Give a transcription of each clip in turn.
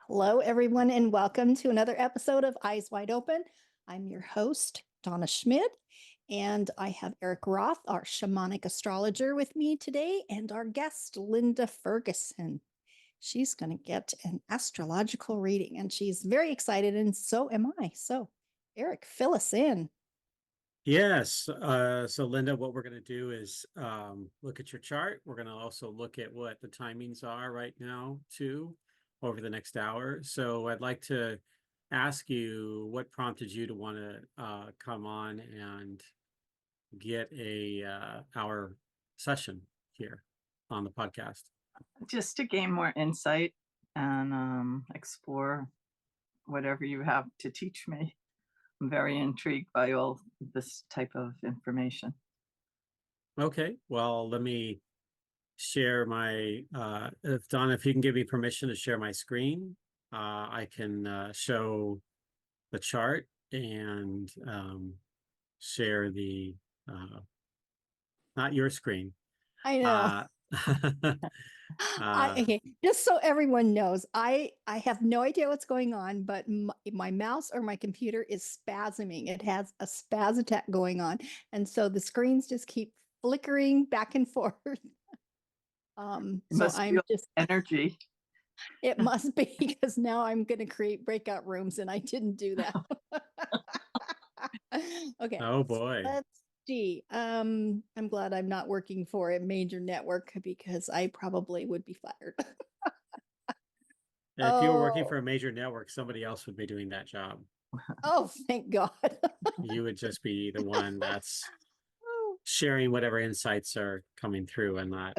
Hello, everyone, and welcome to another episode of Eyes Wide Open. I'm your host, Donna Schmid, and I have Erik Roth, our shamanic astrologer, with me today, and our guest, Linda Ferguson. She's going to get an astrological reading, and she's very excited, and so am I. So, Erik, fill us in. Yes. So Linda, what we're going to do is look at your chart. We're going to also look at what the timings are right now, too, over the next hour. So I'd like to ask you what prompted you to want to come on and get a hour session here on the podcast. Just to gain more insight and explore whatever you have to teach me. I'm very intrigued by all this type of information. Okay, well, let me share my, if Donna, if you can give me permission to share my screen, I can show the chart and share the, not your screen. I know. Okay, just so everyone knows, I have no idea what's going on, but my mouse or my computer is spasming. It has a spaz attack going on, and so the screens just keep flickering back and forth. So I'm just energy. It must be, because now I'm going to create breakout rooms, and I didn't do that. Okay. Oh boy. Let's see. I'm glad I'm not working for a major network, because I probably would be fired. If you were working for a major network, somebody else would be doing that job. Oh, thank God. You would just be the one that's sharing whatever insights are coming through and not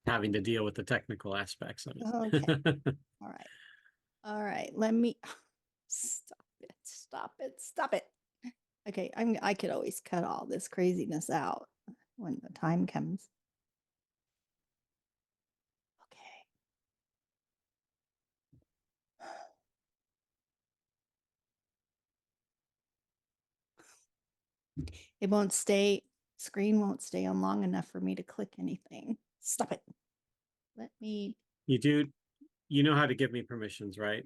having to deal with the technical aspects of it. Okay. All right. All right. Let me stop it. Okay, I could always cut all this craziness out when the time comes. Okay. It won't stay, screen won't stay on long enough for me to click anything. Stop it. Let me. You know how to give me permissions, right?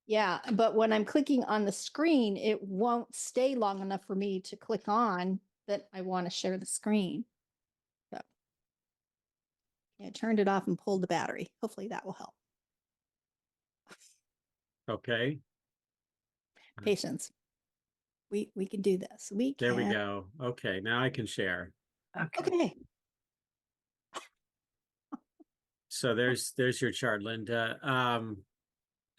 Yeah, but when I'm clicking on the screen, it won't stay long enough for me to click on that I want to share the screen. So I turned it off and pulled the battery. Hopefully that will help. Okay. Patience. We can do this. There we go. Okay, now I can share. Okay. So there's your chart, Linda.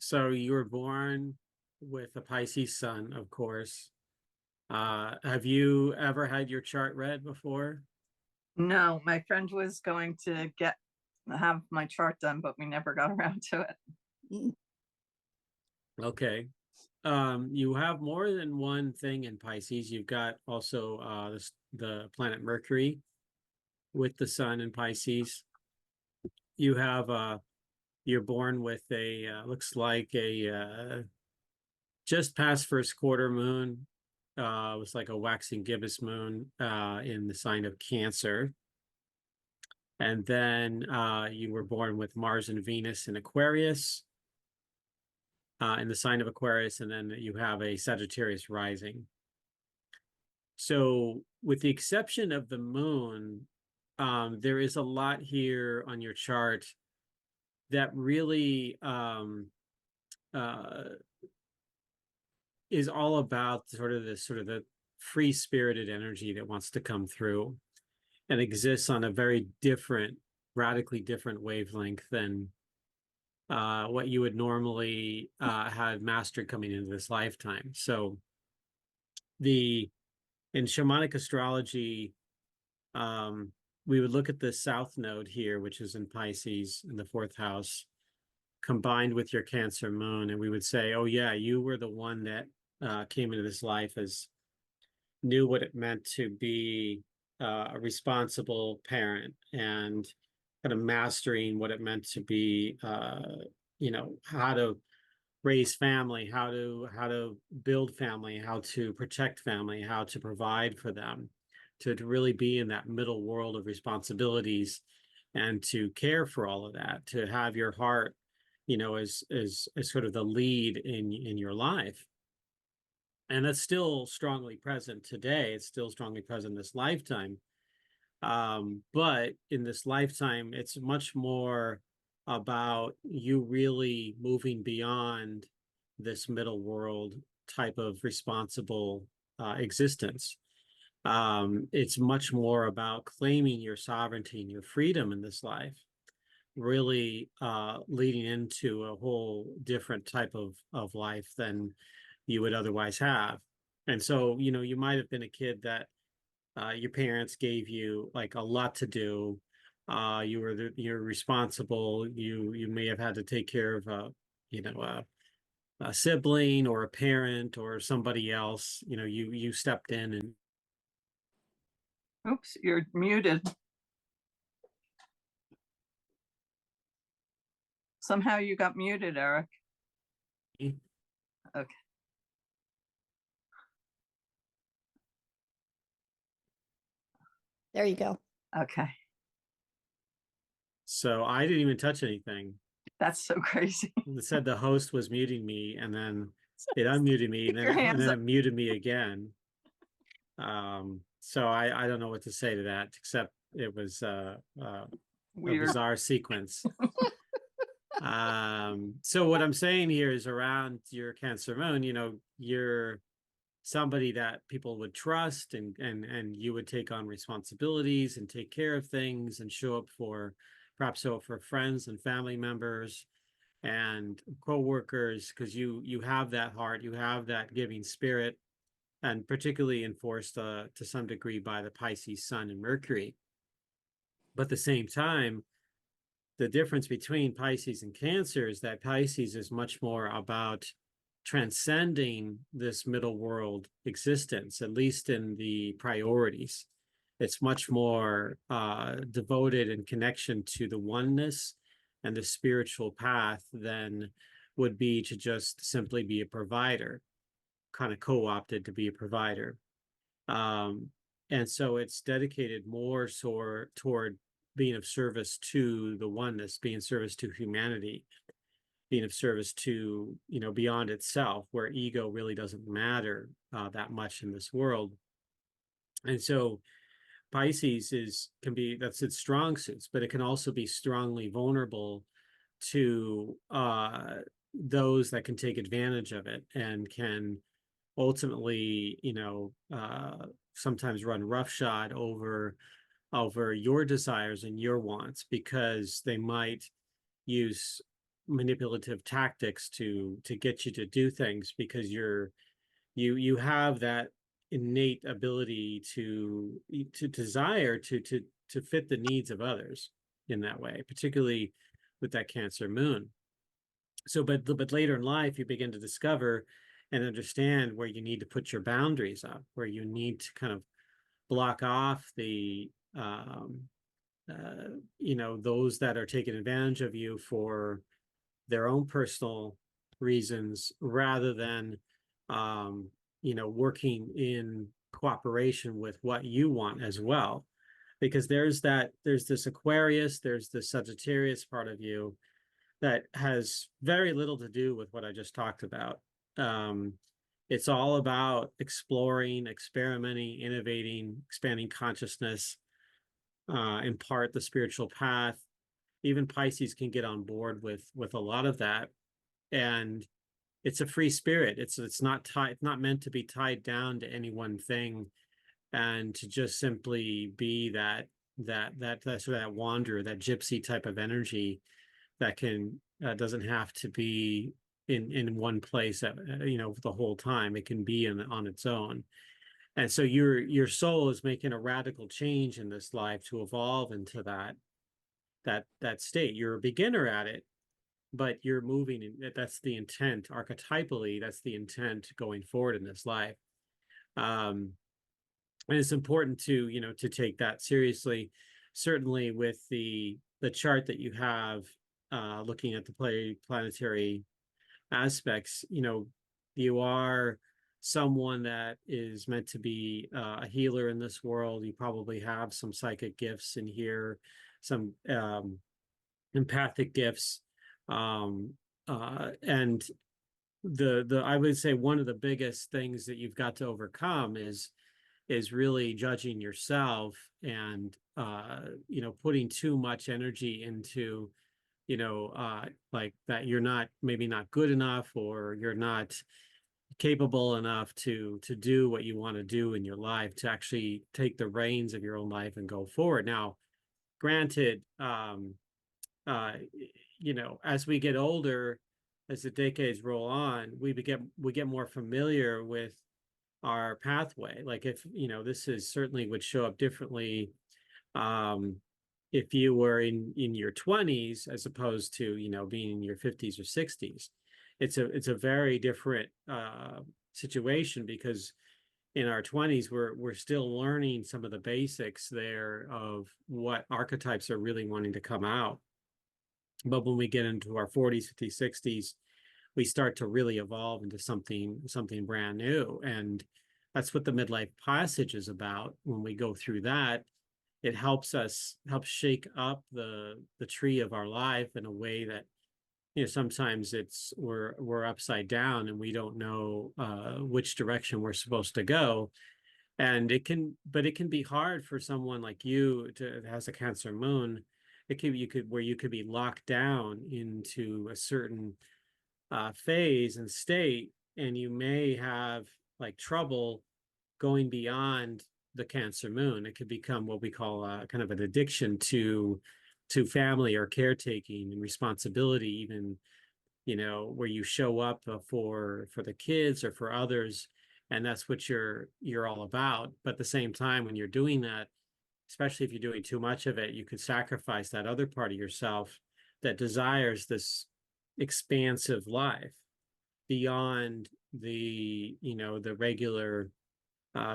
So you were born with a Pisces sun, of course. Have you ever had your chart read before? No, my friend was going to have my chart done, but we never got around to it. Okay. You have more than one thing in Pisces. You've got also the planet Mercury with the sun in Pisces. You have you're born with a looks like a just past first quarter moon. It was like a waxing gibbous moon in the sign of Cancer. And then you were born with Mars and Venus in Aquarius, in the sign of Aquarius, and then you have a Sagittarius rising. So with the exception of the moon, there is a lot here on your chart that really is all about sort of the free-spirited energy that wants to come through and exists on a very different, radically different wavelength than what you would normally have mastered coming into this lifetime. So in shamanic astrology, we would look at the south node here, which is in Pisces in the fourth house, combined with your Cancer moon, and we would say, oh yeah, you were the one that came into this life as knew what it meant to be a responsible parent and kind of mastering what it meant to be, how to raise family, how to build family, how to protect family, how to provide for them, to really be in that middle world of responsibilities and to care for all of that, to have your heart as sort of the lead in your life. And that's still strongly present today. It's still strongly present in this lifetime. But in this lifetime, it's much more about you really moving beyond this middle world type of responsible existence. It's much more about claiming your sovereignty and your freedom in this life, really leading into a whole different type of life than you would otherwise have. And so, you might have been a kid that your parents gave you like a lot to do. You're responsible. You may have had to take care of a sibling or a parent or somebody else. You stepped in and. Oops, you're muted. Somehow you got muted, Erik. Okay. There you go. Okay. So I didn't even touch anything. That's so crazy. It said the host was muting me, and then it unmuted me, and then it muted me again. So I don't know what to say to that, except it was a bizarre sequence. So what I'm saying here is around your Cancer moon, you're somebody that people would trust, and you would take on responsibilities and take care of things and perhaps show up for friends and family members and co-workers, because you have that heart, you have that giving spirit, and particularly enforced to some degree by the Pisces Sun and Mercury. But at the same time, the difference between Pisces and Cancer is that Pisces is much more about transcending this middle world existence, at least in the priorities. It's much more devoted in connection to the oneness and the spiritual path than would be to just simply be a provider, kind of co-opted to be a provider. And so it's dedicated more toward being of service to the oneness, being of service to humanity, being of service to, beyond itself, where ego really doesn't matter that much in this world. And so Pisces that's its strong suits, but it can also be strongly vulnerable to those that can take advantage of it and can ultimately, sometimes run roughshod over your desires and your wants, because they might use manipulative tactics to get you to do things, because you have that innate ability to desire to fit the needs of others in that way, particularly with that Cancer moon. So but later in life you begin to discover and understand where you need to put your boundaries up, where you need to kind of block off the those that are taking advantage of you for their own personal reasons, rather than working in cooperation with what you want as well. Because there's this Aquarius, there's this Sagittarius part of you that has very little to do with what I just talked about. It's all about exploring, experimenting, innovating, expanding consciousness, impart the spiritual path. Even Pisces can get on board with a lot of that, and it's a free spirit. It's not meant to be tied down to any one thing, and to just simply be that sort of that wanderer, that gypsy type of energy that can doesn't have to be in one place the whole time. It can be on its own. And so your soul is making a radical change in this life to evolve into that state. You're a beginner at it, but you're moving in. That's the intent. Archetypally, that's the intent going forward in this life. And it's important to take that seriously. Certainly with the chart that you have, looking at the planetary aspects, you are someone that is meant to be a healer in this world. You probably have some psychic gifts in here, some empathic gifts. And the I would say one of the biggest things that you've got to overcome is really judging yourself and putting too much energy into like that you're not maybe not good enough, or you're not capable enough to do what you want to do in your life, to actually take the reins of your own life and go forward. Now, granted, uh, as we get older, as the decades roll on, we get more familiar with our pathway. Like, if this is certainly would show up differently um, if you were in your 20s as opposed to being in your 50s or 60s. It's a very different situation, because in our 20s we're still learning some of the basics there of what archetypes are really wanting to come out. But when we get into our 40s, 50s, 60s, we start to really evolve into something brand new. And that's what the midlife passage is about. When we go through that, it helps shake up the tree of our life in a way that sometimes we're upside down and we don't know which direction we're supposed to go. And it can be hard for someone like you that has a Cancer moon. You could be locked down into a certain phase and state, and you may have like trouble going beyond the Cancer moon. It could become what we call kind of an addiction to family or caretaking and responsibility, even where you show up for the kids or for others, and that's what you're all about. But at the same time, when you're doing that, especially if you're doing too much of it, you could sacrifice that other part of yourself that desires this expansive life beyond the regular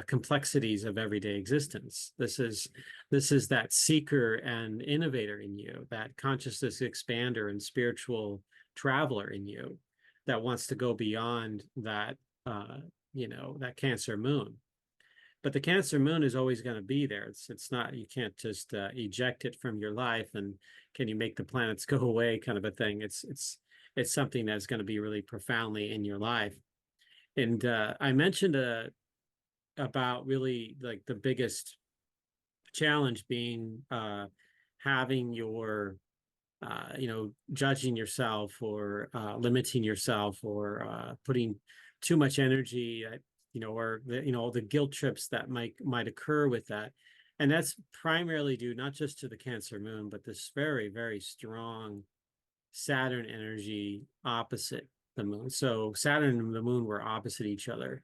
complexities of everyday existence. This is that seeker and innovator in you, that consciousness expander and spiritual traveler in you, that wants to go beyond that that Cancer moon. But the Cancer moon is always going to be there. It's not, you can't just eject it from your life and can you make the planets go away kind of a thing. It's something that's going to be really profoundly in your life. And I mentioned about really like the biggest challenge being having your judging yourself, or limiting yourself, or putting too much energy at, or the guilt trips that might occur with that. And that's primarily due not just to the Cancer moon, but this very, very strong Saturn energy opposite the moon. So Saturn and the moon were opposite each other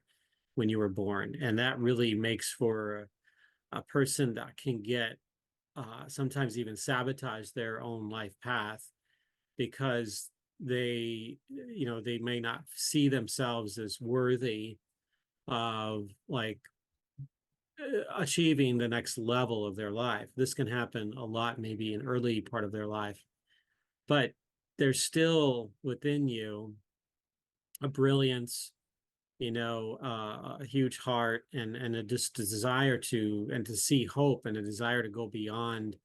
when you were born, and that really makes for a person that can get sometimes even sabotage their own life path, because they may not see themselves as worthy of like achieving the next level of their life. This can happen a lot maybe in early part of their life, but there's still within you a brilliance, a huge heart, and a just a desire to see hope, and a desire to go beyond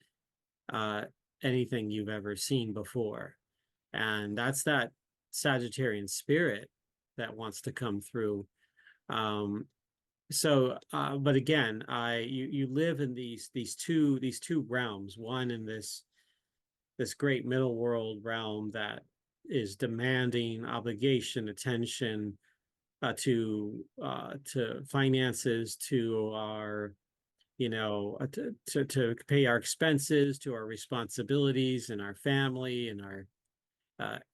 uh, anything you've ever seen before. And that's that Sagittarian spirit that wants to come through. But again, you live in these two realms. One in this great middle world realm that is demanding obligation, attention, to finances, to our to pay our expenses, to our responsibilities and our family and our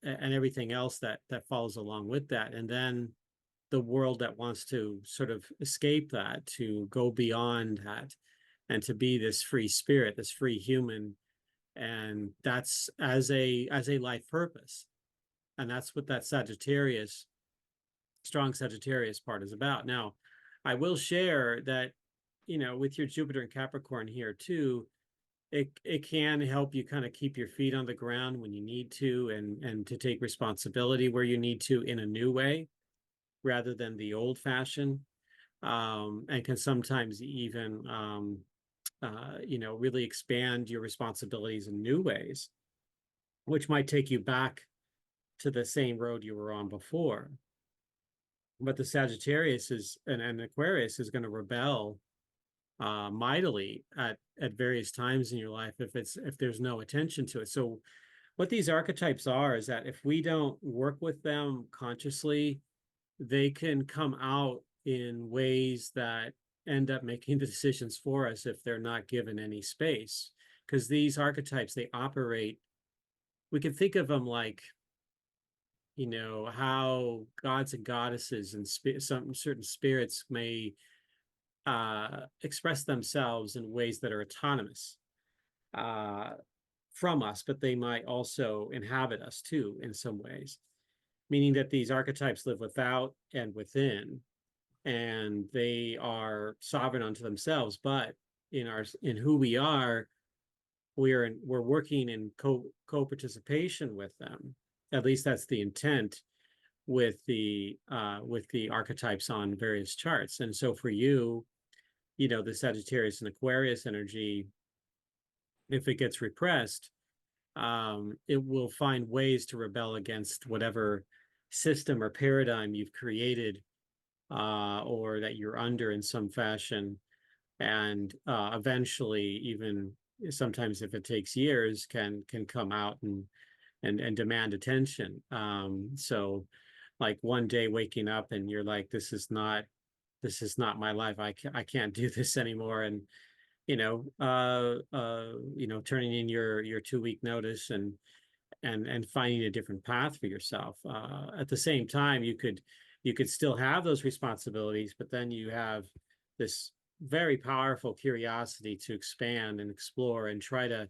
and everything else that follows along with that. And then the world that wants to sort of escape that, to go beyond that, and to be this free spirit, this free human. And that's as a life purpose. And that's what that strong Sagittarius part is about. Now, I will share that, with your Jupiter and Capricorn here too, it can help you kind of keep your feet on the ground when you need to, and to take responsibility where you need to in a new way rather than the old fashioned, and can sometimes even really expand your responsibilities in new ways, which might take you back to the same road you were on before. But the Sagittarius is and Aquarius is going to rebel mightily at various times in your life if there's no attention to it. So what these archetypes are is that if we don't work with them consciously, they can come out in ways that end up making the decisions for us if they're not given any space. Because these archetypes, they operate, we can think of them like, you know, how gods and goddesses and some certain spirits may express themselves in ways that are autonomous from us, but they might also inhabit us too in some ways, meaning that these archetypes live without and within, and they are sovereign unto themselves. But in who we are, we're working in co-participation with them. At least that's the intent with the archetypes on various charts. And so for you, you know, the Sagittarius and Aquarius energy, if it gets repressed, it will find ways to rebel against whatever system or paradigm you've created or that you're under in some fashion. And eventually, even sometimes if it takes years, can come out and demand attention. So like one day waking up and you're like, this is not my life. I can't do this anymore. And turning in your 2-week notice and finding a different path for yourself. At the same time, you could still have those responsibilities, but then you have this very powerful curiosity to expand and explore and try to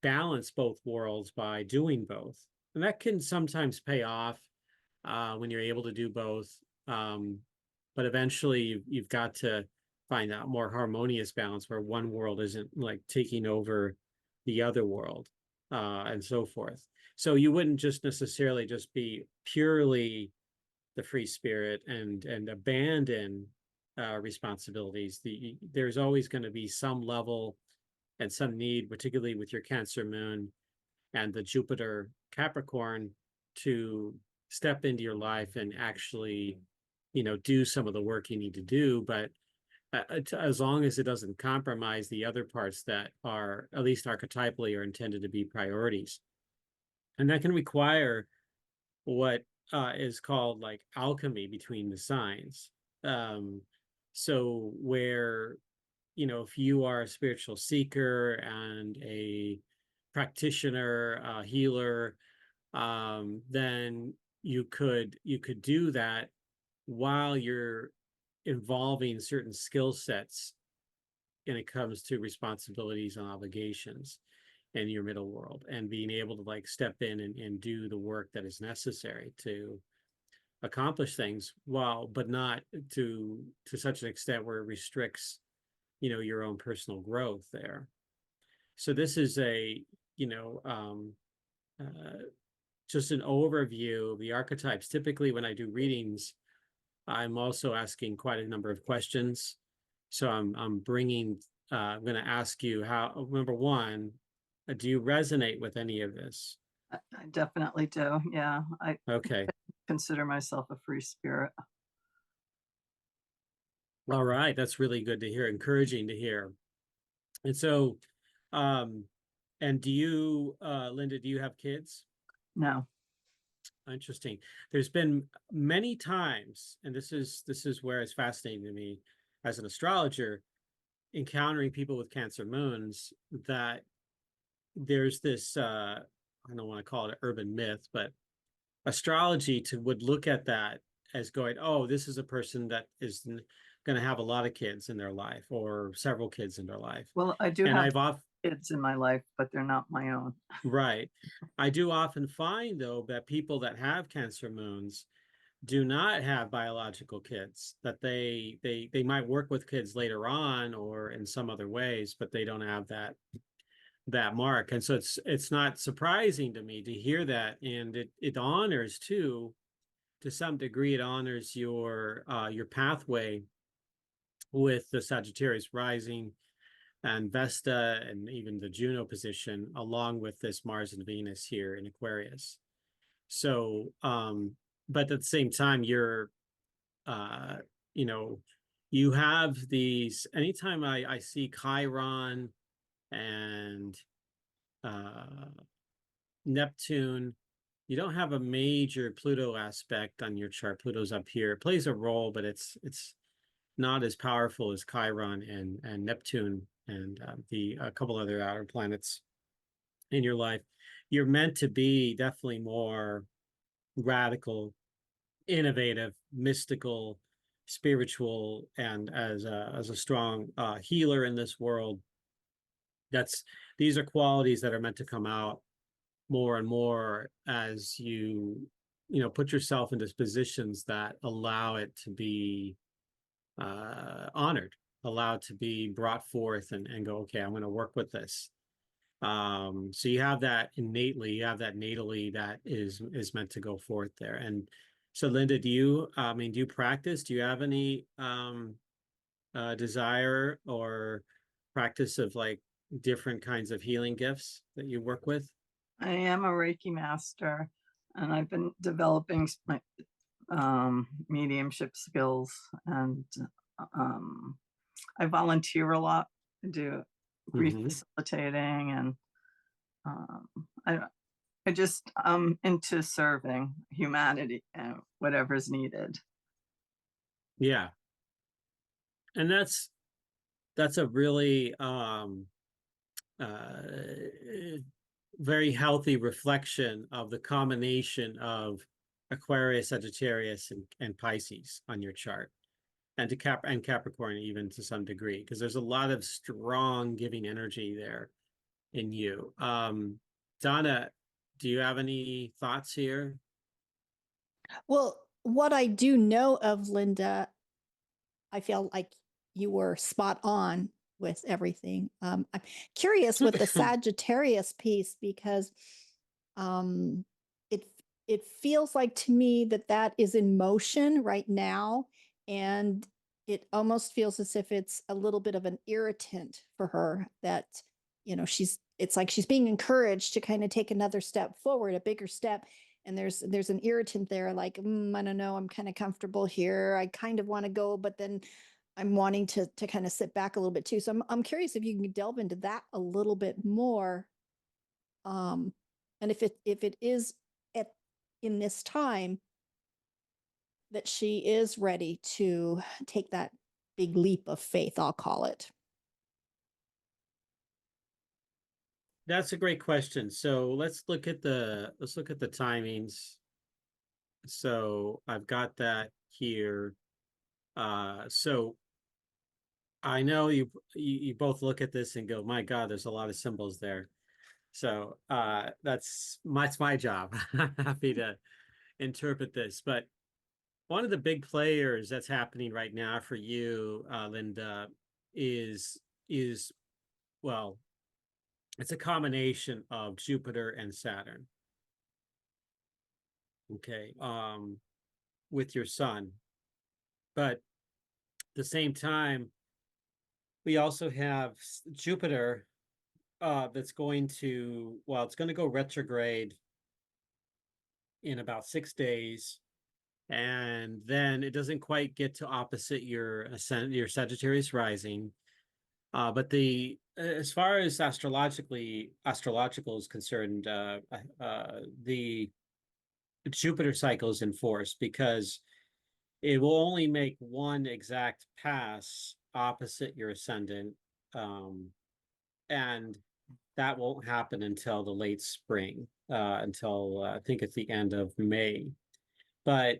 balance both worlds by doing both. And that can sometimes pay off when you're able to do both. But eventually you've got to find that more harmonious balance where one world isn't like taking over the other world and so forth. So you wouldn't just necessarily just be purely the free spirit and abandon responsibilities. There's always going to be some level and some need, particularly with your Cancer moon and the Jupiter Capricorn, to step into your life and actually, do some of the work you need to do. But as long as it doesn't compromise the other parts that are, at least archetypally, are intended to be priorities. And that can require what is called like alchemy between the signs. So where, if you are a spiritual seeker and a practitioner, a healer, then you could do that while you're involving certain skill sets when it comes to responsibilities and obligations in your middle world, and being able to like step in and do the work that is necessary to accomplish things, but not to such an extent where it restricts your own personal growth there. So this is just an overview of the archetypes. Typically when I do readings, I'm also asking quite a number of questions. So I'm going to ask you how, number one, do you resonate with any of this? I definitely do. Yeah. I Okay. consider myself a free spirit. All right. That's really good to hear. Encouraging to hear. And so, and do you, Linda, do you have kids? No. Interesting. There's been many times, and this is where it's fascinating to me as an astrologer, encountering people with Cancer moons, that there's this I don't want to call it an urban myth, but astrology would look at that as going, oh, this is a person that is going to have a lot of kids in their life or several kids in their life. Well, I do and have kids in my life, but they're not my own. Right. I do often find, though, that people that have Cancer moons do not have biological kids, that they might work with kids later on or in some other ways, but they don't have that mark. And so it's not surprising to me to hear that. And it honors too, to some degree, it honors your pathway with the Sagittarius rising and Vesta and even the Juno position, along with this Mars and Venus here in Aquarius. So, but at the same time, you're, you know, you have these, anytime I see Chiron and Neptune, you don't have a major Pluto aspect on your chart. Pluto's up here. It plays a role, but it's not as powerful as Chiron and Neptune and the a couple other outer planets in your life. You're meant to be definitely more radical, innovative, mystical, spiritual, and as a strong healer in this world. These are qualities that are meant to come out more and more as you know, put yourself into positions that allow it to be honored, allowed to be brought forth and go, okay, I'm going to work with this. So you have that innately, you have that natally that is meant to go forth there. And so Linda, do you practice? Do you have any desire or practice of like different kinds of healing gifts that you work with? I am a Reiki master, and I've been developing my mediumship skills, and I volunteer a lot. I do grief facilitating, and I just into serving humanity and whatever's needed. Yeah. And that's a really very healthy reflection of the combination of Aquarius, Sagittarius, and Pisces on your chart, and Capricorn even to some degree, because there's a lot of strong giving energy there in you. Donna, do you have any thoughts here? Well, what I do know of Linda, I feel like you were spot on with everything. I'm curious with the Sagittarius piece because um, it it feels like to me that that is in motion right now, and it almost feels as if it's a little bit of an irritant for her that it's like she's being encouraged to kind of take another step forward, a bigger step, and there's an irritant there like I don't know, I'm kind of comfortable here, I kind of want to go, but then I'm wanting to kind of sit back a little bit too. So I'm curious if you can delve into that a little bit more, and if it is at in this time that she is ready to take that big leap of faith, I'll call it. That's a great question. So let's look at the timings. So I've got that here. So I know you both look at this and go, my God, there's a lot of symbols there. So that's my job. Happy to interpret this. But one of the big players that's happening right now for you, Linda, is well, it's a combination of Jupiter and Saturn. Okay, with your sun. But at the same time, we also have Jupiter that's going to, well, it's going to go retrograde in about 6 days. And then it doesn't quite get to opposite your Sagittarius rising. But as far as astrological is concerned, the Jupiter cycle is in force because it will only make one exact pass opposite your ascendant. And that won't happen until the late spring, until I think it's the end of May. But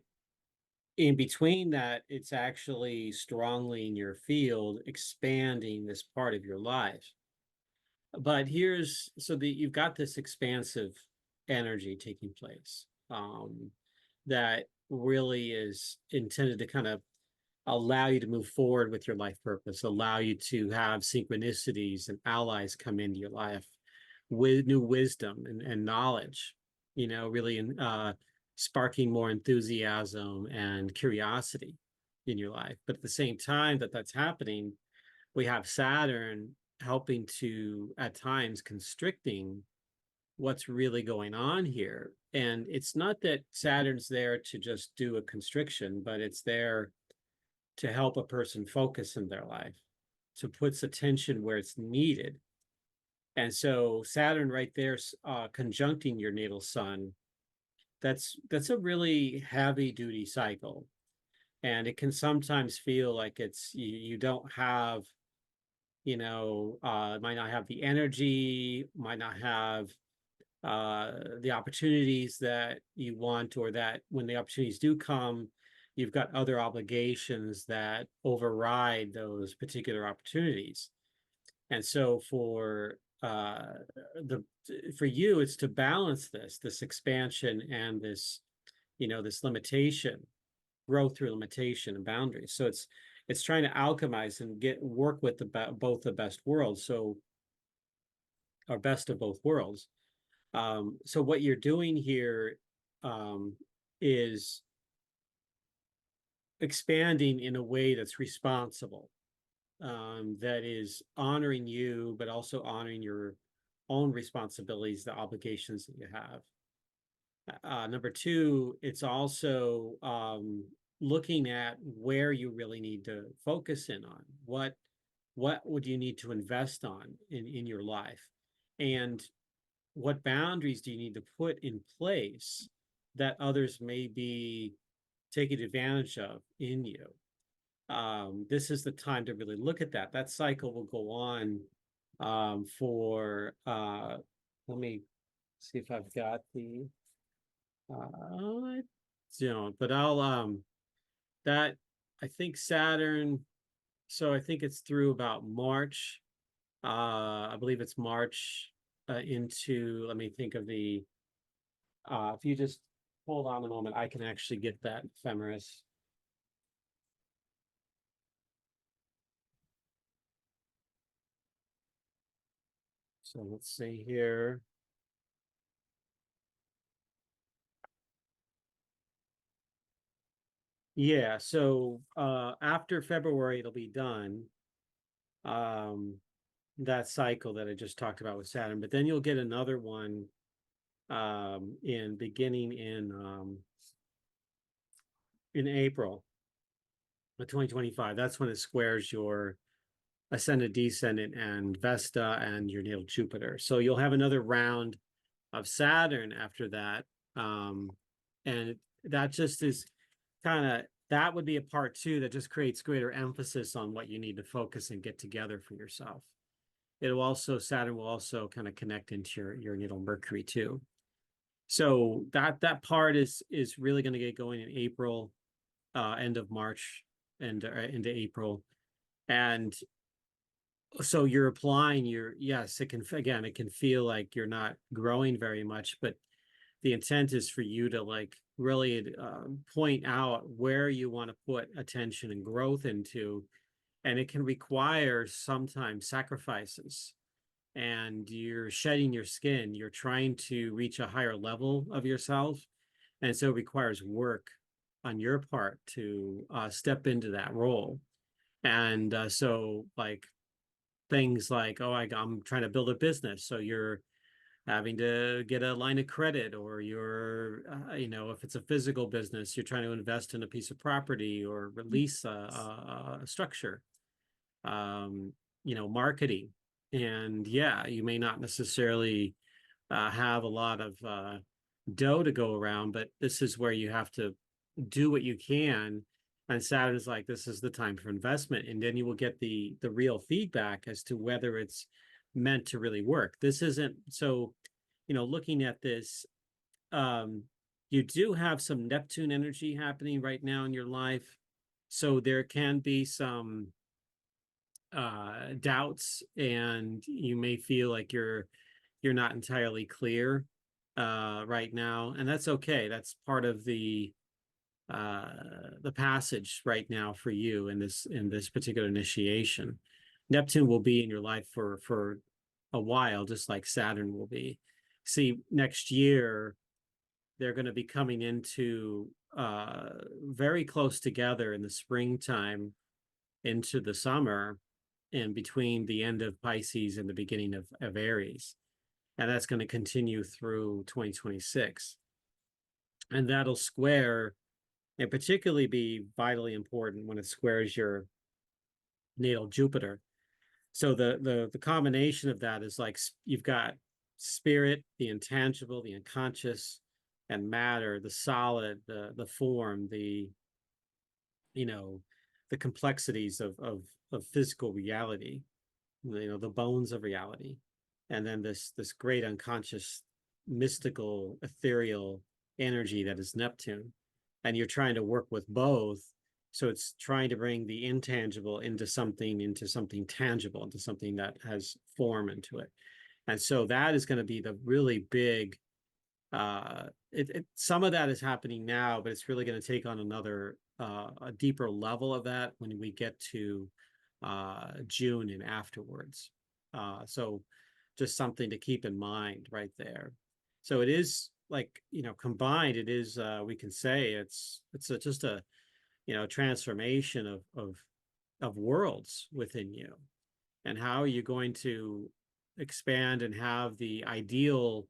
in between that, it's actually strongly in your field, expanding this part of your life. But you've got this expansive energy taking place that really is intended to kind of allow you to move forward with your life purpose, allow you to have synchronicities and allies come into your life with new wisdom and knowledge, really sparking more enthusiasm and curiosity in your life. But at the same time that's happening, we have Saturn helping to, at times, constricting what's really going on here. And it's not that Saturn's there to just do a constriction, but it's there to help a person focus in their life, to put attention where it's needed. And so Saturn right there, conjuncting your natal sun, that's a really heavy duty cycle. And it can sometimes feel like you don't have, might not have the energy, might not have the opportunities that you want, or that when the opportunities do come, you've got other obligations that override those particular opportunities. And so for you, it's to balance this expansion and this limitation, growth through limitation and boundaries. So it's trying to alchemize and work with both the best worlds, or best of both worlds. So what you're doing here is expanding in a way that's responsible, that is honoring you, but also honoring your own responsibilities, the obligations that you have. Number two, it's also looking at where you really need to focus in on. What would you need to invest on in your life? And what boundaries do you need to put in place that others may be taking advantage of in you? This is the time to really look at that. That cycle will go on for, let me see if I've got the, but that, I think Saturn, so I think it's through about March. I believe it's March into, let me think of if you just hold on a moment, I can actually get that ephemeris. So let's see here. Yeah, so after February, it'll be done. That cycle that I just talked about with Saturn, but then you'll get another one beginning in April of 2025. That's when it squares your ascendant, descendant, and Vesta, and your natal Jupiter. So you'll have another round of Saturn after that. And that just is that would be a part two that just creates greater emphasis on what you need to focus and get together for yourself. Saturn will also kind of connect into your natal Mercury too. So that part is really going to get going in April, end of March, and into April. And so you're applying yes, it can feel like you're not growing very much, but the intent is for you to really point out where you want to put attention and growth into. And it can require sometimes sacrifices, and you're shedding your skin. You're trying to reach a higher level of yourself. And so it requires work on your part to step into that role. And so things like, I'm trying to build a business. So you're having to get a line of credit, or you're, if it's a physical business, you're trying to invest in a piece of property or release a structure, marketing. And yeah, you may not necessarily have a lot of dough to go around, but this is where you have to do what you can. And Saturn is like, this is the time for investment. And then you will get the real feedback as to whether it's meant to really work. This isn't so, looking at this, you do have some Neptune energy happening right now in your life. So there can be some doubts, and you may feel like you're not entirely clear right now, and that's okay. That's part of the passage right now for you in this particular initiation. Neptune will be in your life for a while, just like Saturn will be. See, next year they're going to be coming into very close together in the springtime into the summer, and between the end of Pisces and the beginning of Aries. And that's going to continue through 2026. And that'll square, and particularly be vitally important when it squares your natal Jupiter. So the combination of that is like you've got spirit, the intangible, the unconscious, and matter, the solid, the form, you know, the complexities of physical reality, the bones of reality, and then this great unconscious, mystical, ethereal energy that is Neptune, and you're trying to work with both. So it's trying to bring the intangible into something tangible, into something that has form into it. And so that is going to be the really big some of that is happening now, but it's really going to take on another a deeper level of that when we get to June and afterwards. So just something to keep in mind right there. So it is like, combined, it is we can say just a transformation of worlds within you. And how are you going to expand and have the ideal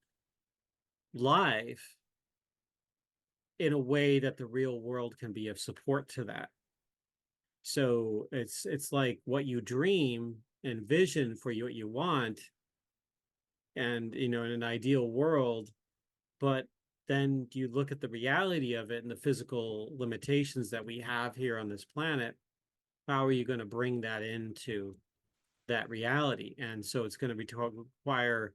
life in a way that the real world can be of support to that. So it's like what you dream and vision for you, what you want, and in an ideal world, but then you look at the reality of it and the physical limitations that we have here on this planet. How are you going to bring that into that reality? And so it's going to require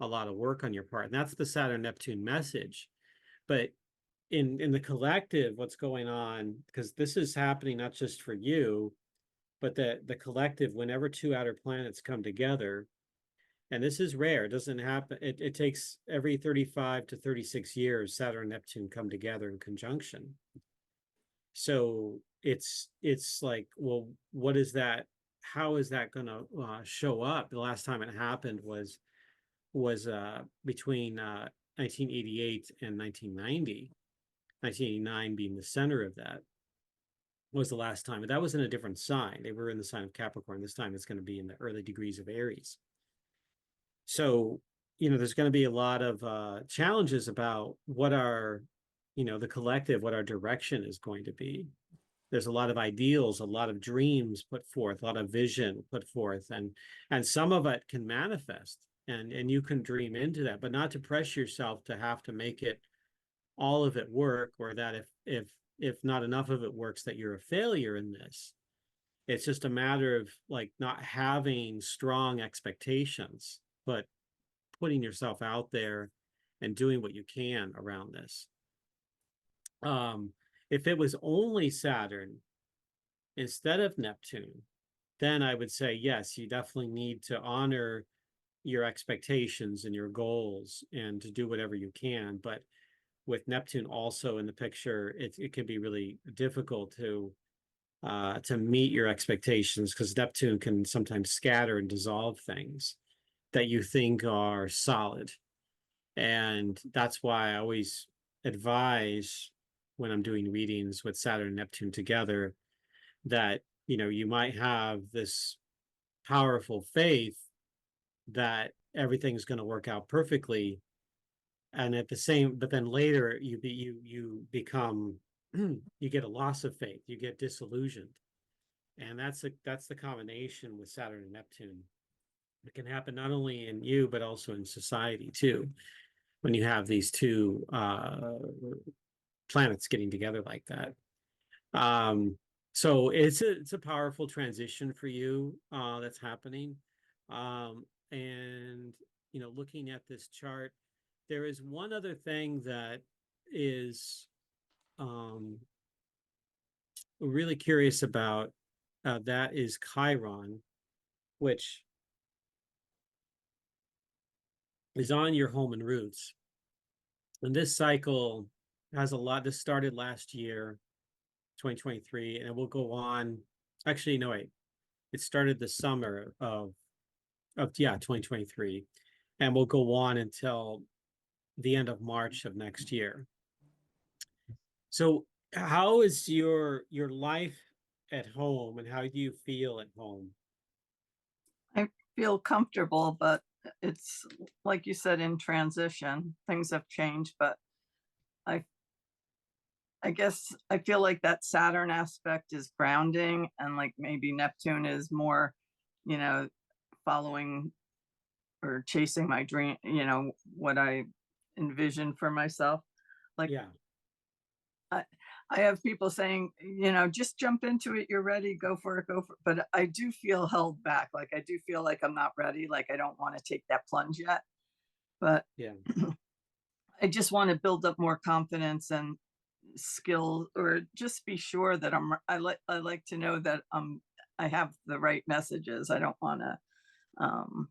a lot of work on your part. And that's the Saturn Neptune message. But in the collective, what's going on, because this is happening not just for you, but the collective, whenever two outer planets come together, and this is rare, it doesn't happen, it takes every 35 to 36 years, Saturn and Neptune come together in conjunction. So it's like, well, what is that? How is that going to show up? The last time it happened was between 1988 and 1990. 1989 being the center of that was the last time, but that was in a different sign. They were in the sign of Capricorn. This time it's going to be in the early degrees of Aries. So, there's going to be a lot of challenges about what our, the collective, what our direction is going to be. There's a lot of ideals, a lot of dreams put forth, a lot of vision put forth, and some of it can manifest, and you can dream into that, but not to press yourself to have to make it all of it work, or that if not enough of it works, that you're a failure in this. It's just a matter of like not having strong expectations, but putting yourself out there and doing what you can around this. If it was only Saturn instead of Neptune, then I would say, yes, you definitely need to honor your expectations and your goals and to do whatever you can. But with Neptune also in the picture, it can be really difficult to meet your expectations, because Neptune can sometimes scatter and dissolve things that you think are solid. And that's why I always advise, when I'm doing readings with Saturn and Neptune together, that you might have this powerful faith that everything's going to work out perfectly, and but then later you become you get a loss of faith, you get disillusioned. And that's the combination with Saturn and Neptune. It can happen not only in you but also in society too, when you have these two planets getting together like that. So it's a powerful transition for you that's happening. And looking at this chart, there is one other thing that is really curious about. That is Chiron, which is on your home and roots. And this cycle has a lot. This started last year, 2023, and it will go on. Actually, no, wait. It started the summer of 2023, and will go on until the end of March of next year. So how is your life at home, and how do you feel at home? I feel comfortable, but it's like you said, in transition. Things have changed, but I I guess I feel like that Saturn aspect is grounding, and like maybe Neptune is more, you know, following or chasing my dream, what I envision for myself. Like Yeah. I, I have people saying, just jump into it. You're ready. Go for it. Go for it. But I do feel held back. Like I do feel like I'm not ready. Like I don't want to take that plunge yet. But Yeah. I just want to build up more confidence and skill, or just be sure that I like to know that I have the right messages. I don't want to, um,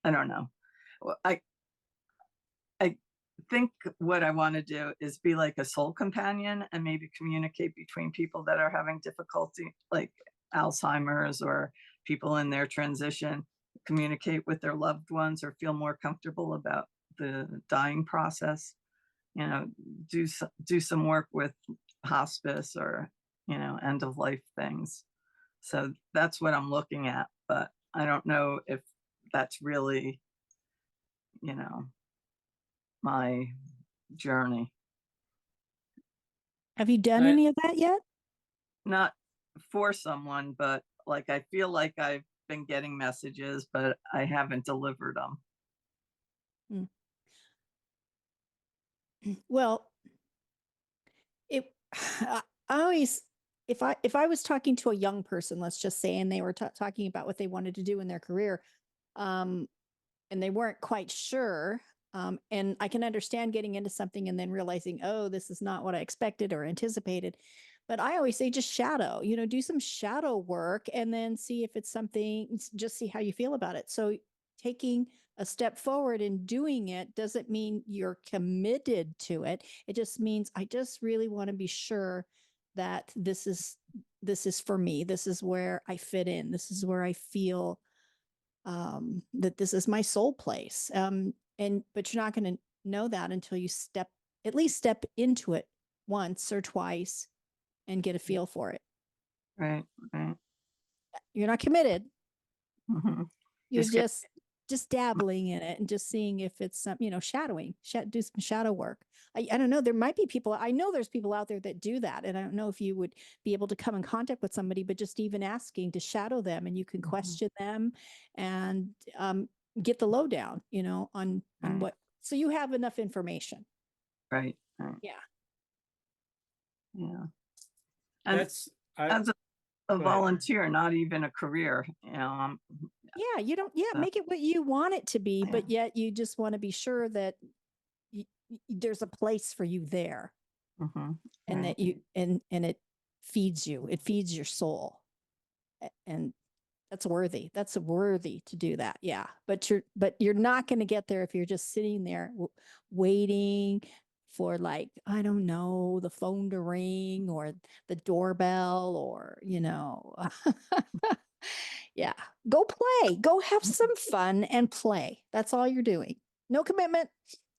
I don't know. Well, I think what I want to do is be like a soul companion and maybe communicate between people that are having difficulty, like Alzheimer's, or people in their transition, communicate with their loved ones or feel more comfortable about the dying process. You know, do some work with hospice, or end of life things. So that's what I'm looking at, but I don't know if that's really, you know, my journey. Have you done I, any of that yet? Not for someone, but like I feel like I've been getting messages, but I haven't delivered them. Mm. Well, it I always, if I was talking to a young person, let's just say, and they were talking about what they wanted to do in their career, um, and they weren't quite sure, and I can understand getting into something and then realizing, oh, this is not what I expected or anticipated. But I always say just shadow, do some shadow work and then see if it's something, just see how you feel about it. So taking a step forward and doing it doesn't mean you're committed to it. It just means I just really want to be sure that this is for me. This is where I fit in. This is where I feel that this is my soul place. But you're not going to know that until you at least step into it once or twice and get a feel for it. Right, right. You're not committed. Hmm. You're Just get just dabbling in it and just seeing if it's some, shadowing, do some shadow work. I don't know. There might be people, I know there's people out there that do that. And I don't know if you would be able to come in contact with somebody, but just even asking to shadow them, and you can question them and get the lowdown, on right, what, so you have enough information. right, right. Yeah. Yeah. And that's, I, as a go ahead. volunteer, not even a career, Yeah. You don't, yeah, so, make it what you want it to be, yeah. but yet you just want to be sure that there's a place for you there. Hmm. And Right. that it feeds you, it feeds your soul. And that's worthy to do that. Yeah. But you're not going to get there if you're just sitting there waiting for, like, I don't know, the phone to ring or the doorbell, or yeah, go play, go have some fun and play. That's all you're doing. No commitment,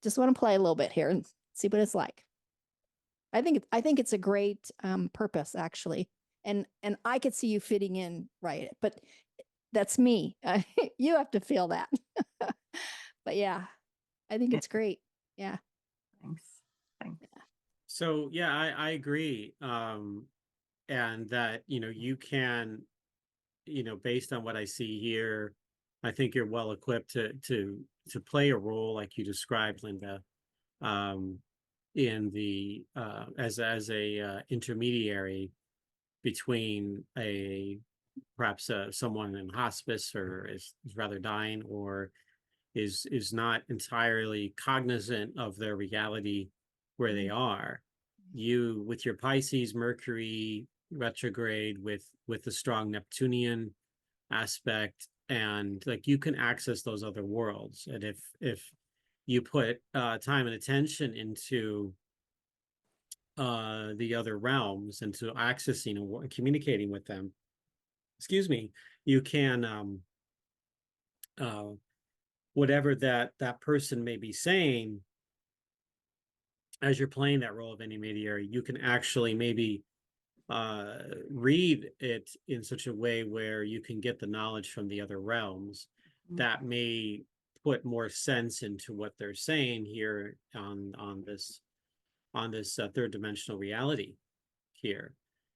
just want to play a little bit here and see what it's like. I think it's a great purpose, actually, and I could see you fitting in, right? But that's me. You have to feel that. But yeah, I think Yeah, it's great. Yeah. thanks. Thanks. So yeah, I agree. And that, you can, based on what I see here, I think you're well equipped to play a role like you described, Linda, um, in the as a intermediary between perhaps someone in hospice, or is rather dying, or is not entirely cognizant of their reality where they are. You, with your Pisces Mercury retrograde, with the strong Neptunian aspect, and like you can access those other worlds, and if you put time and attention into the other realms, and to accessing and communicating with them, excuse me, you can uh, whatever that person may be saying, as you're playing that role of intermediary, you can actually maybe read it in such a way where you can get the knowledge from the other realms that may put more sense into what they're saying here on this on this third dimensional reality here.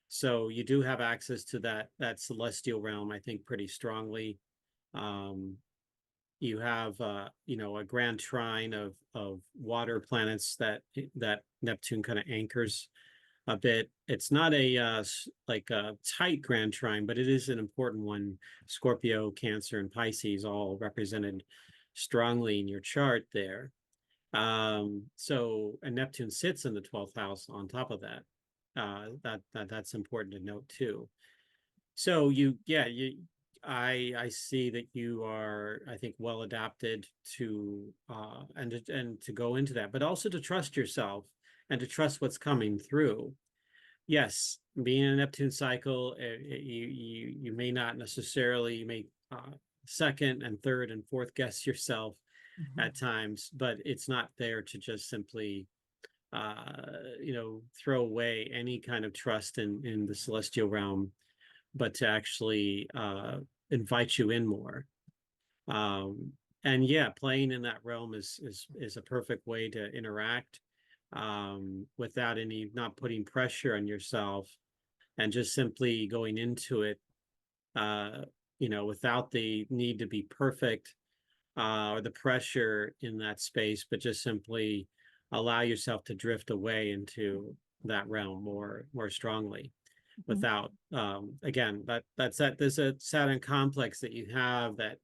So you do have access to that celestial realm, I think, pretty strongly. You have you know, a grand trine of water planets that Neptune kind of anchors a bit. It's not a like a tight grand trine, but it is an important one. Scorpio, Cancer, and Pisces all represented strongly in your chart there. So, and Neptune sits in the 12th house on top of that. That's important to note too. So I see that you are, I think, well adapted to and to go into that, but also to trust yourself and to trust what's coming through. Yes, being in a Neptune cycle, you may not necessarily, you may second and third and fourth guess yourself at times, but it's not there to just simply you know, throw away any kind of trust in the celestial realm, but to actually invite you in more. And yeah, playing in that realm is a perfect way to interact without any, not putting pressure on yourself, and just simply going into it, you know, without the need to be perfect or the pressure in that space, but just simply allow yourself to drift away into that realm more strongly without again, there's a Saturn complex that you have that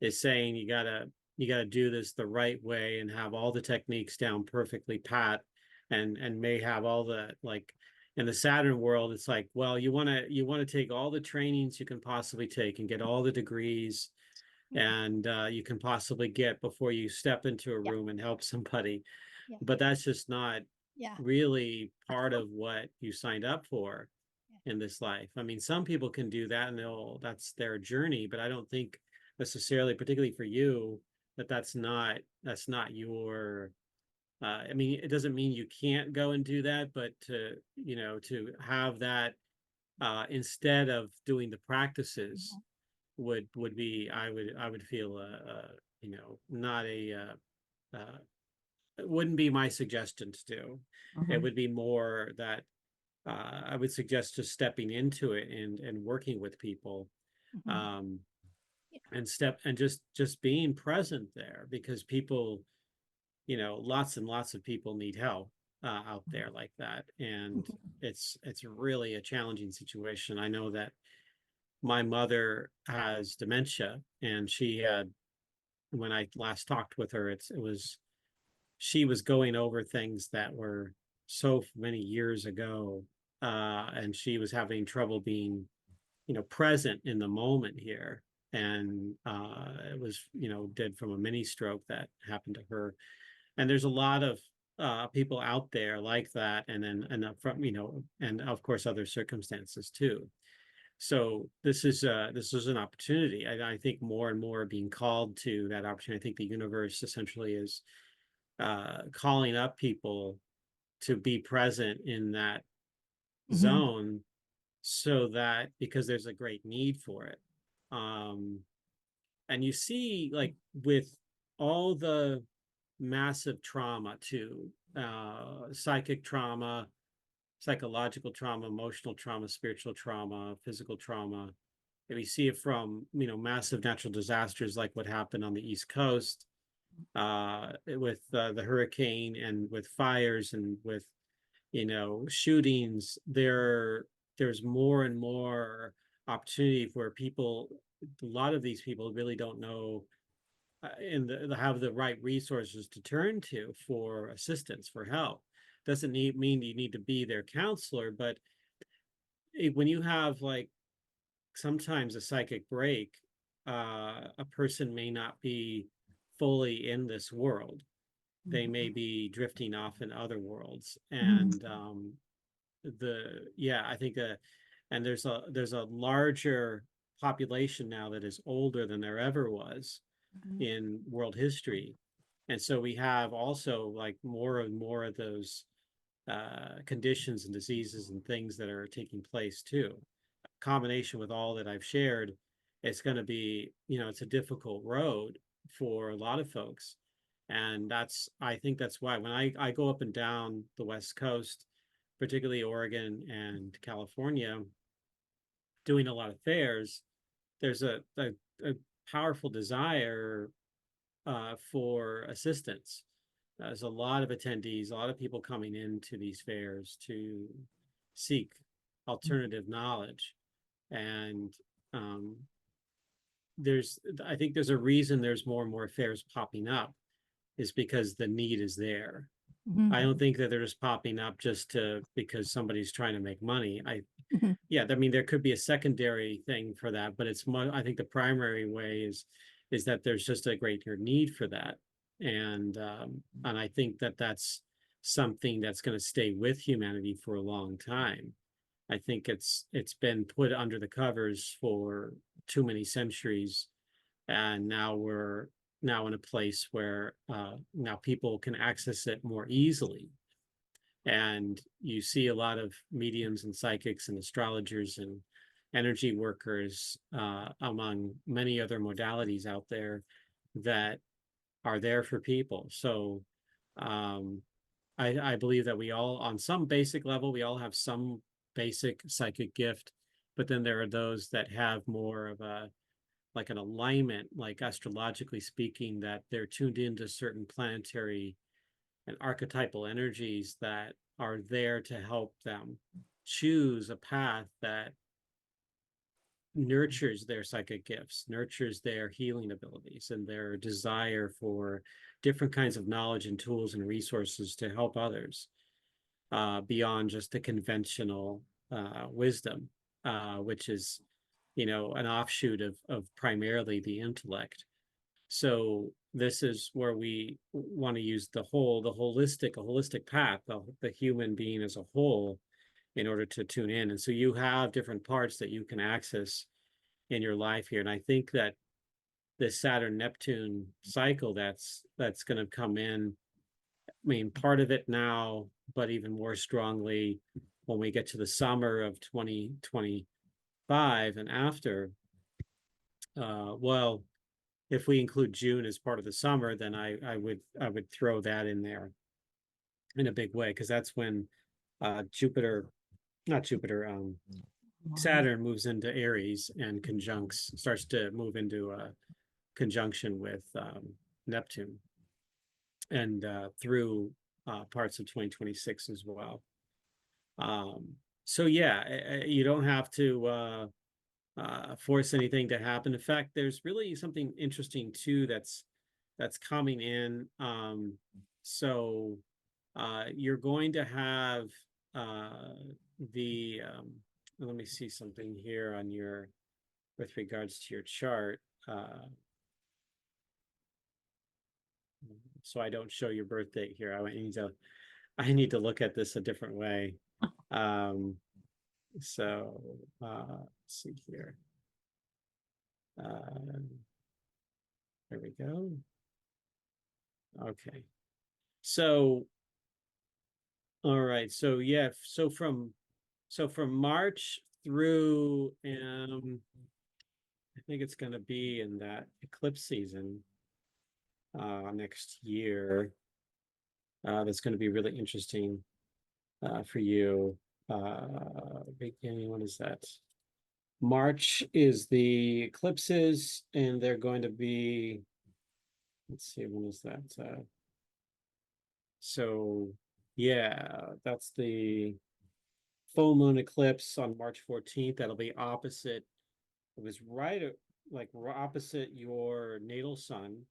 is saying you gotta do this the right way and have all the techniques down perfectly pat, and may have all the, like, in the Saturn world, it's like, well, you want to take all the trainings you can possibly take and get all the degrees and you can possibly get before you step into a Yeah. room and help somebody. Yeah. But that's just not Yeah. really part of what you signed up for in this life. I mean, some people can do that and that's their journey, but I don't think necessarily, particularly for you, that's not your I mean, it doesn't mean you can't go and do that, but to, you know, to have that instead of doing the practices would be, I would feel you know, not it wouldn't be my suggestion to do. It would be more that I would suggest just stepping into it and working with people, um, and just being present there, because people, you know, lots and lots of people need help out there like that, and it's really a challenging situation. I know that my mother has dementia, and she had, when I last talked with her, it was, she was going over things that were so many years ago, and she was having trouble being, you know, present in the moment here. And it was, you know, dead from a mini stroke that happened to her. And there's a lot of people out there like that, and then and from, you know, and of course other circumstances too. So this is an opportunity. I think more and more being called to that opportunity. I think the universe essentially is calling up people to be present in that zone, so that, because there's a great need for it. And you see, like, with all the massive trauma too, psychic trauma, psychological trauma, emotional trauma, spiritual trauma, physical trauma. And we see it from, you know, massive natural disasters like what happened on the East Coast with the hurricane, and with fires, and with, you know, shootings. There's more and more opportunity where people, a lot of these people really don't know and have the right resources to turn to for assistance, for help. Doesn't mean you need to be their counselor, but when you have, like, sometimes a psychic break, a person may not be fully in this world. They may be drifting off in other worlds. And I think and there's a larger population now that is older than there ever was in world history. And so we have also, like, more and more of those conditions and diseases and things that are taking place too. Combination with all that I've shared, it's going to be, you know, it's a difficult road for a lot of folks. And I think that's why when I go up and down the West Coast, particularly Oregon and California, doing a lot of fairs, there's a powerful desire for assistance. There's a lot of attendees, a lot of people coming into these fairs to seek alternative knowledge. And I think there's a reason there's more and more fairs popping up, is because the need is there. Mhm. I don't think that they're just popping up just because somebody's trying to make money. Mhm. Yeah, I mean, there could be a secondary thing for that, but I think the primary way is that there's just a greater need for that. And I think that that's something that's going to stay with humanity for a long time. I think it's been put under the covers for too many centuries, and now we're now in a place where now people can access it more easily. And you see a lot of mediums and psychics and astrologers and energy workers, among many other modalities out there, that are there for people. So I believe that we all, on some basic level, we all have some basic psychic gift, but then there are those that have more of like an alignment, like astrologically speaking, that they're tuned into certain planetary and archetypal energies that are there to help them choose a path that nurtures their psychic gifts, nurtures their healing abilities, and their desire for different kinds of knowledge and tools and resources to help others, beyond just the conventional wisdom, which is, an offshoot of primarily the intellect. So this is where we want to use a holistic path, the human being as a whole, in order to tune in. And so you have different parts that you can access in your life here. And I think that this Saturn Neptune cycle that's going to come in, I mean, part of it now, but even more strongly when we get to the summer of 2025 and after, well, if we include June as part of the summer, then I would throw that in there in a big way, because that's when Saturn moves into Aries and starts to move into a conjunction with Neptune, and through parts of 2026 as well. So yeah, you don't have to force anything to happen. In fact, there's really something interesting too that's coming in. So you're going to have the let me see something here on with regards to your chart. So I don't show your birth date here. I need to look at this a different way. So let's see here. There we go. Okay. So, all right. So yeah. So from March through, I think it's going to be in that eclipse season next year. That's going to be really interesting for you. Beginning, what is that? March is the eclipses, and they're going to be, let's see, when is that? So yeah, that's the full moon eclipse on March 14th. That'll be opposite. It was opposite your natal sun.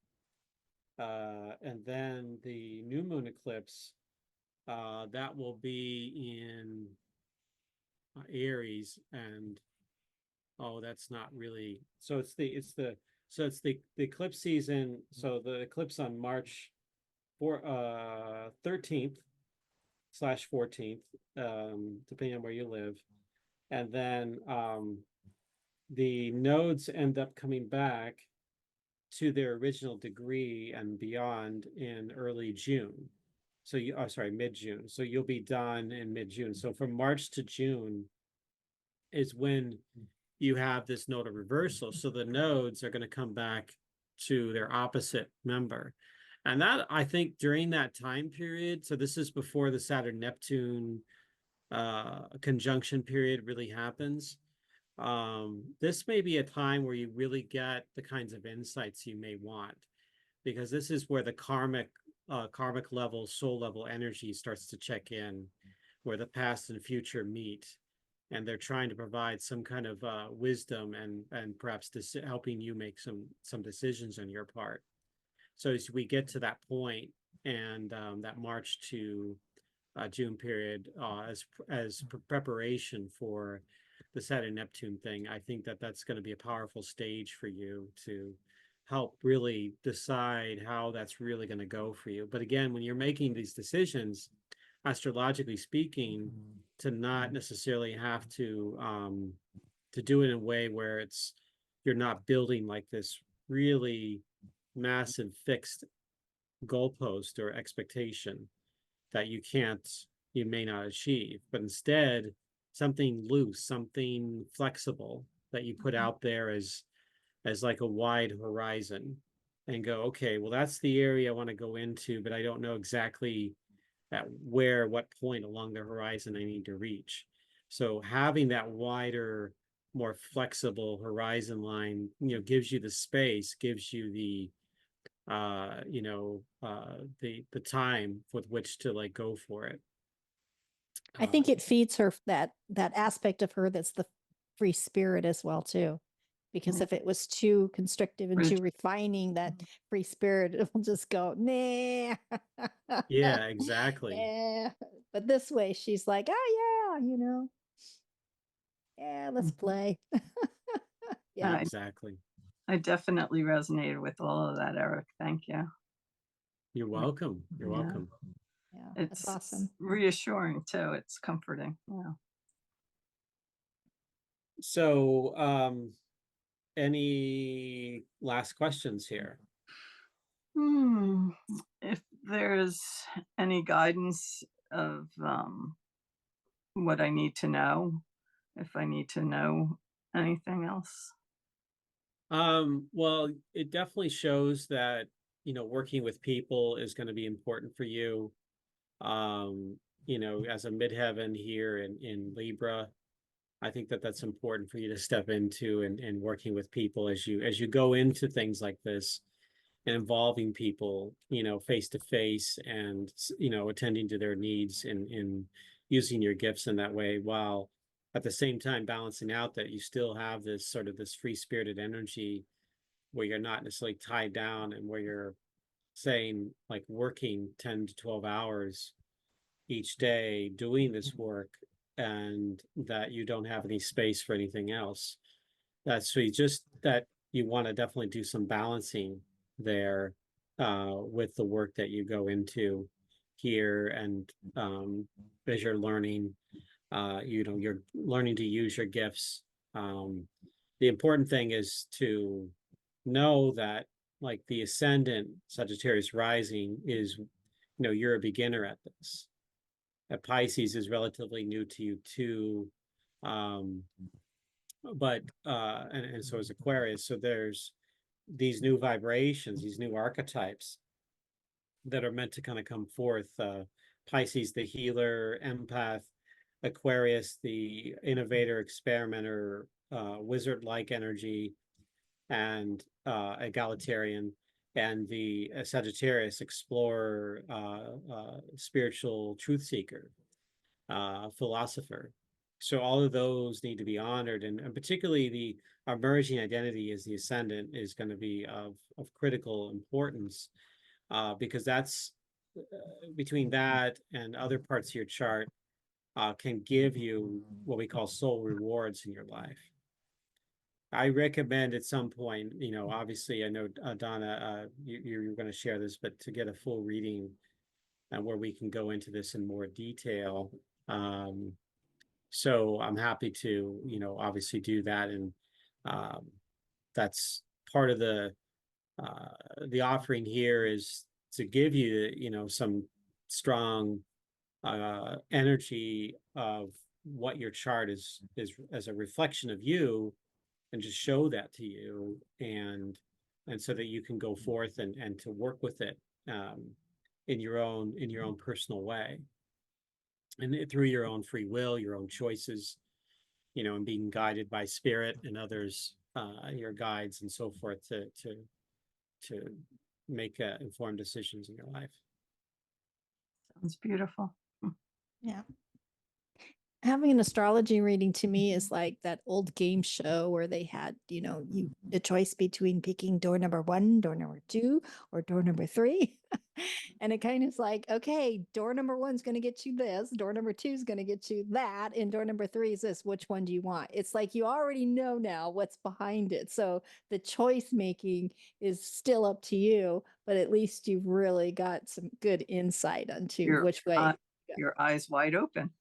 And then the new moon eclipse, that will be in Aries, and that's not really. So it's the eclipse season. So the eclipse on March 13th/14th, depending on where you live, and then the nodes end up coming back to their original degree and beyond in early June. So mid-June. So you'll be done in mid-June. So from March to June is when you have this node of reversal. So the nodes are going to come back to their opposite member. And that, I think, during that time period, so this is before the Saturn-Neptune conjunction period really happens. This may be a time where you really get the kinds of insights you may want, because this is where the karmic level, soul level energy starts to check in, where the past and future meet, and they're trying to provide some kind of wisdom and perhaps helping you make some decisions on your part. So as we get to that point, and that March to June period, as preparation for the Saturn Neptune thing, I think that that's going to be a powerful stage for you to help really decide how that's really going to go for you. But again, when you're making these decisions, astrologically speaking, to not necessarily have to do it in a way where you're not building like this really massive fixed goalpost or expectation that you may not achieve, but instead something loose, something flexible that you put out there as like a wide horizon, and go, okay, well, that's the area I want to go into, but I don't know exactly at what point along the horizon I need to reach. So having that wider, more flexible horizon line, gives you the space, gives you the the time with which to like go for it. I think it feeds her that aspect of her that's the free spirit as well too. Because if it was too constrictive and too refining, that free spirit, it will just go, nah. Yeah, exactly. Yeah. But this way, she's like, oh yeah, yeah, let's play. Yeah, exactly. I definitely resonated with all of that, Erik. Thank you. You're welcome. You're welcome. Yeah, It's that's awesome. Reassuring too. It's comforting. Yeah. So, any last questions here? If there's any guidance of what I need to know, if I need to know anything else. Well, it definitely shows that, working with people is going to be important for you. As a midheaven here in Libra, I think that that's important for you to step into, and working with people as you go into things like this, and involving people, face to face, and attending to their needs, and using your gifts in that way, while at the same time balancing out that you still have this free spirited energy where you're not necessarily tied down, and where you're saying, like, working 10 to 12 hours each day doing this work, and that you don't have any space for anything else. That's just that you want to definitely do some balancing there with the work that you go into here. And as you're learning, you're learning to use your gifts. The important thing is to know that, like, the ascendant Sagittarius rising is, you're a beginner at this. Pisces is relatively new to you too. But and so is Aquarius. So there's these new vibrations, these new archetypes that are meant to kind of come forth. Pisces, the healer, empath; Aquarius, the innovator, experimenter, wizard-like energy, and egalitarian; and the Sagittarius, explorer, spiritual truth seeker, philosopher. So all of those need to be honored, and particularly our emerging identity as the ascendant is going to be of critical importance, because that's between that and other parts of your chart, can give you what we call soul rewards in your life. I recommend at some point, obviously, I know, Donna, you're going to share this, but to get a full reading where we can go into this in more detail. So I'm happy to, obviously do that. And that's part of the offering here, is to give you, some strong energy of what your chart is as a reflection of you, and just show that to you, and so that you can go forth and to work with it in your own personal way, and through your own free will, your own choices, and being guided by spirit and others, your guides and so forth, to make informed decisions in your life. Sounds beautiful. Yeah. Having an astrology reading to me is like that old game show where they had, you the choice between picking door number 1, door number 2, or door number 3. And it kind of is like, okay, door number 1's going to get you this, door number 2 is going to get you that, and door number 3 is this. Which one do you want? It's like you already know now what's behind it. So the choice making is still up to you, but at least you've really got some good insight onto which way. Your eyes wide open.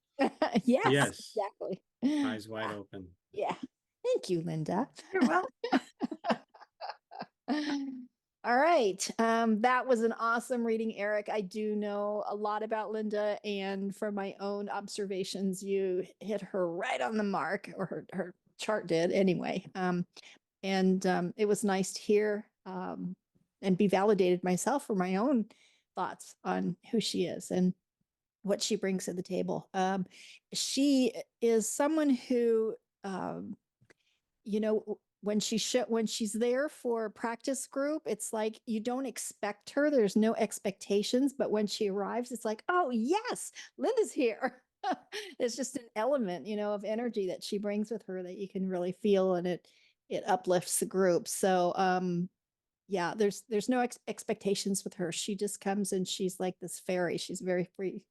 Yes, Yes. exactly. Eyes wide open. Yeah. Thank you, Linda. You're welcome. All right. That was an awesome reading, Erik. I do know a lot about Linda, and from my own observations, you hit her right on the mark, or her chart did anyway. It was nice to hear and be validated myself for my own thoughts on who she is and what she brings to the table. She is someone who, when she's there for practice group, it's like you don't expect her. There's no expectations, but when she arrives, it's like, oh yes, Linda's here. It's just an element, of energy that she brings with her that you can really feel, and it uplifts the group. So, yeah, there's no expectations with her. She just comes and she's like this fairy. She's very free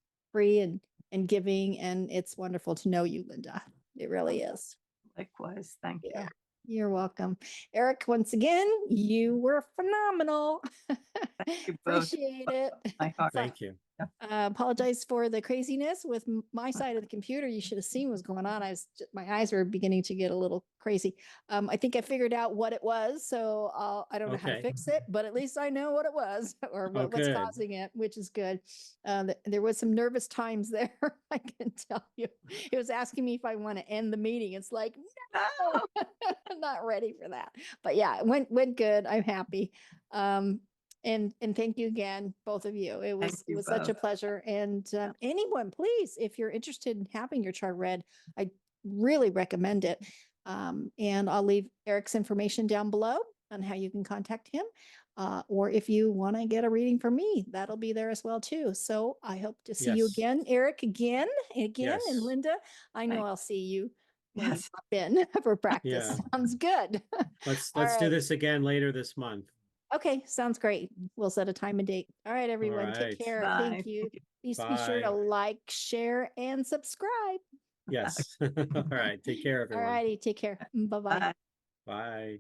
and giving, and it's wonderful to know you, Linda. It really is. Likewise. Thank you. Yeah, you're welcome. Erik, once again, you were phenomenal. Thank you both. Appreciate it. My heart. Thank you. Apologize for the craziness with my side of the computer. You should have seen what's going on. My eyes were beginning to get a little crazy. I think I figured out what it was, so I don't know how to Okay. fix it, but at least I know what it was or what's good. causing it, which is good. There was some nervous times there, I can tell you. It was asking me if I want to end the meeting. It's like, no, I'm not ready for that. But yeah, it went good. I'm happy. And thank you again, both of you. It was such a pleasure. And anyone, please, if you're interested in having your chart read, I really recommend it. And I'll leave Erik's information down below on how you can contact him. Or if you want to get a reading from me, that'll be there as well too. So I hope to see you Yes. again, Erik, again, and Yes. Linda. I know I'll see you when you Yes. pop in for practice. Yeah. Sounds good. Let's All do right. this again later this month. Okay, sounds great. We'll set a time and date. All right, everyone. Take right. care. Bye. Thank you. Please be sure Bye. to like, share, and subscribe. Yes. All right. Take care, All everyone. righty. Take care. Bye-bye. Bye. Bye.